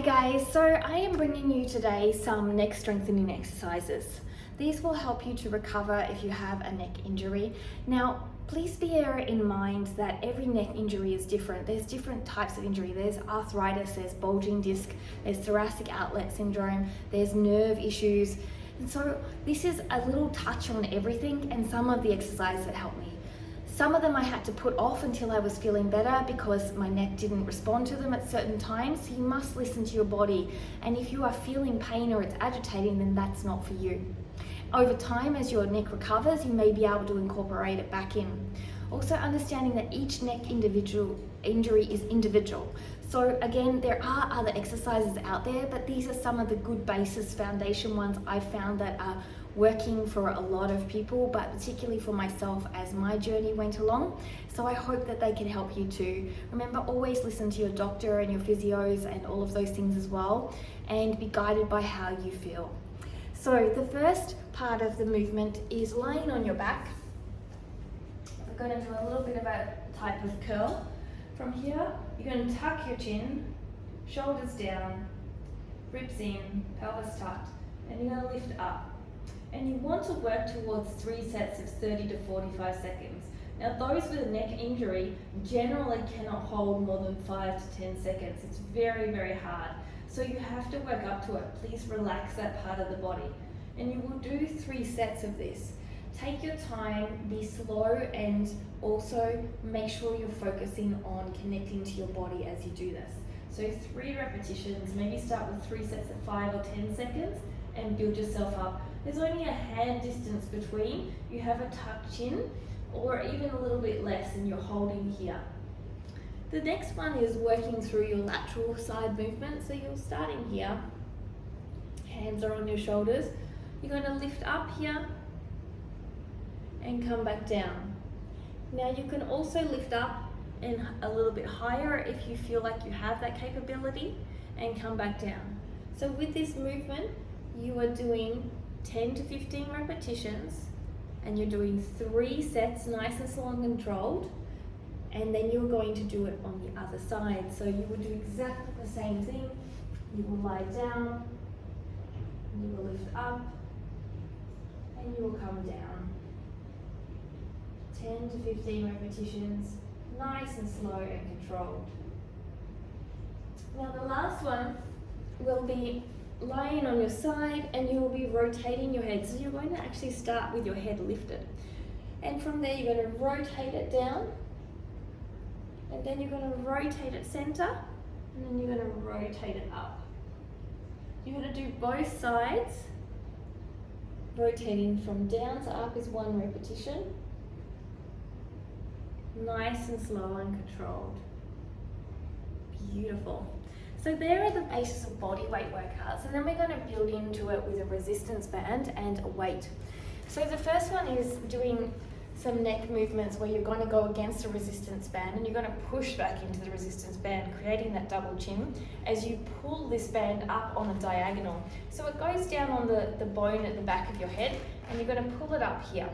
Hey guys, so I am bringing you today some neck strengthening exercises. These will help you to recover if you have a neck injury. Now, please bear in mind that every neck injury is different. There's different types of injury. There's arthritis, there's bulging disc, there's thoracic outlet syndrome, there's nerve issues. And so this is a little touch on everything and some of the exercises that help me. Some of them I had to put off until I was feeling better because my neck didn't respond to them at certain times. So you must listen to your body. And if you are feeling pain or it's agitating, then that's not for you. Over time, as your neck recovers, you may be able to incorporate it back in. Also understanding that each neck injury is individual. So again, there are other exercises out there, but these are some of the good basis foundation ones I've found that are working for a lot of people, but particularly for myself as my journey went along. So I hope that they can help you too. Remember, always listen to your doctor and your physios and all of those things as well, and be guided by how you feel. So the first part of the movement is lying on your back. We're going to do a little bit of a type of curl. From here, you're going to tuck your chin, shoulders down, ribs in, pelvis tucked, and you're going to lift up. And you want to work towards 3 sets of 30 to 45 seconds. Now those with a neck injury generally cannot hold more than 5 to 10 seconds. It's very, very hard. So you have to work up to it. Please relax that part of the body. And you will do 3 sets of this. Take your time, be slow, and also make sure you're focusing on connecting to your body as you do this. So 3 repetitions, maybe start with 3 sets of 5 or 10 seconds and build yourself up. There's only a hand distance between. You have a tucked chin or even a little bit less and you're holding here. The next one is working through your lateral side movement. So you're starting here, hands are on your shoulders. You're going to lift up here and come back down. Now you can also lift up and a little bit higher if you feel like you have that capability, and come back down. So with this movement, you are doing 10 to 15 repetitions and you're doing 3 sets nice and slow and controlled, and then you're going to do it on the other side. So you will do exactly the same thing. You will lie down, you will lift up, and you will come down. 10 to 15 repetitions, nice and slow and controlled. Now the last one will be lying on your side and you will be rotating your head. So you're going to actually start with your head lifted. And from there you're going to rotate it down, and then you're going to rotate it center, and then you're going to rotate it up. You're going to do both sides. Rotating from down to up is 1 repetition. Nice and slow and controlled. Beautiful. So there are the basis of body weight workouts, and then we're going to build into it with a resistance band and a weight. So the first one is doing some neck movements where you're going to go against a resistance band and you're going to push back into the resistance band, creating that double chin as you pull this band up on a diagonal. So it goes down on the bone at the back of your head, and you're going to pull it up here.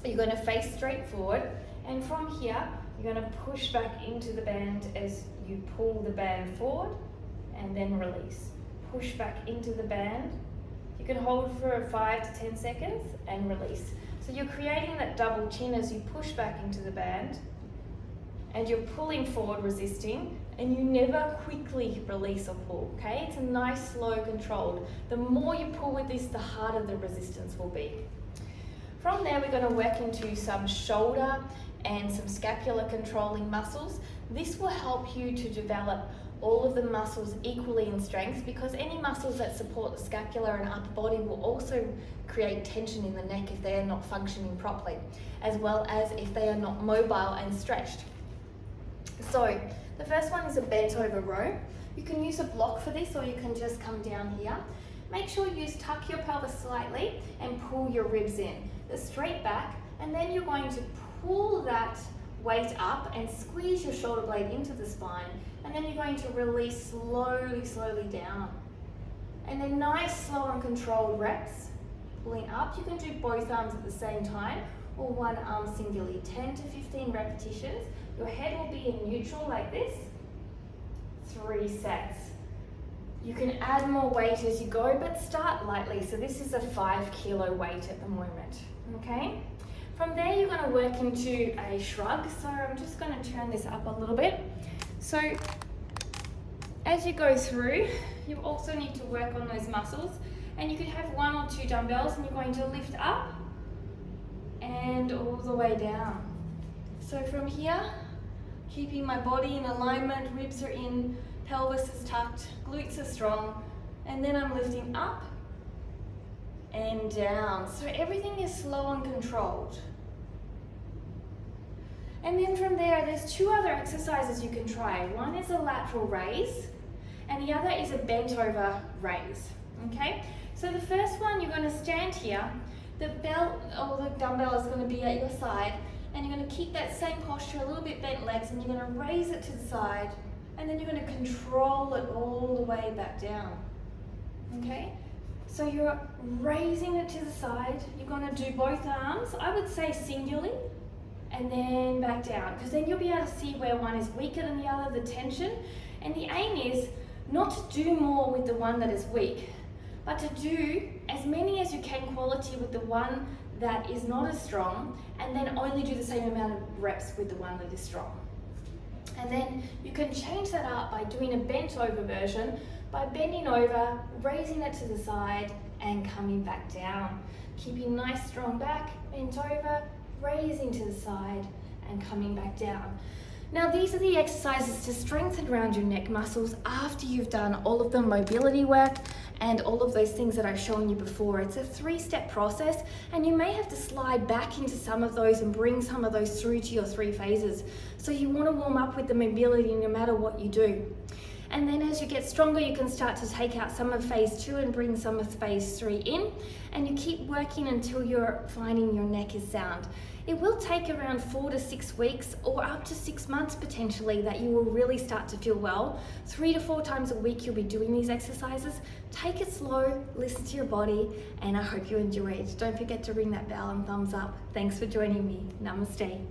You're going to face straight forward, and from here you're going to push back into the band as you pull the band forward and then release. Push back into the band. You can hold for 5 to 10 seconds and release. So you're creating that double chin as you push back into the band, and you're pulling forward, resisting, and you never quickly release or pull, okay? It's a nice, slow, controlled. The more you pull with this, the harder the resistance will be. From there, we're going to work into some shoulder and some scapular controlling muscles. This will help you to develop all of the muscles equally in strength, because any muscles that support the scapular and upper body will also create tension in the neck if they are not functioning properly, as well as if they are not mobile and stretched. So the first one is a bent over row. You can use a block for this, or you can just come down here. Make sure you tuck your pelvis slightly and pull your ribs in. The straight back, and then you're going to pull that weight up and squeeze your shoulder blade into the spine, and then you're going to release slowly down. And then nice, slow and controlled reps. Pulling up, you can do both arms at the same time or one arm singularly. 10 to 15 repetitions. Your head will be in neutral like this. 3 sets. You can add more weight as you go, but start lightly. So this is a 5 kilo weight at the moment, okay? From there, you're gonna work into a shrug. So I'm just gonna turn this up a little bit. So as you go through, you also need to work on those muscles, and you could have 1 or 2 dumbbells, and you're going to lift up and all the way down. So from here, keeping my body in alignment, ribs are in, pelvis is tucked, glutes are strong, and then I'm lifting up and down. So everything is slow and controlled. And then from there's 2 other exercises you can try. One is a lateral raise, and the other is a bent over raise, okay? So the first one, you're gonna stand here, the belt or the dumbbell is gonna be at your side, and you're gonna keep that same posture, a little bit bent legs, and you're gonna raise it to the side, and then you're gonna control it all the way back down, okay? So you're raising it to the side, you're gonna do both arms, I would say singularly, and then back down, because then you'll be able to see where one is weaker than the other, the tension, and the aim is not to do more with the one that is weak, but to do as many as you can quality with the one that is not as strong, and then only do the same amount of reps with the one that is strong. And then you can change that up by doing a bent over version, by bending over, raising it to the side, and coming back down. Keeping nice strong back, bent over, raising to the side, and coming back down. Now these are the exercises to strengthen around your neck muscles after you've done all of the mobility work and all of those things that I've shown you before. It's a 3-step process, and you may have to slide back into some of those and bring some of those through to your 3 phases. So you want to warm up with the mobility no matter what you do. And then as you get stronger, you can start to take out some of phase 2 and bring some of phase 3 in, and you keep working until you're finding your neck is sound. It will take around 4 to 6 weeks or up to 6 months potentially that you will really start to feel well. 3 to 4 times a week you'll be doing these exercises. Take it slow, listen to your body, and I hope you enjoy it. Don't forget to ring that bell and thumbs up. Thanks for joining me. Namaste.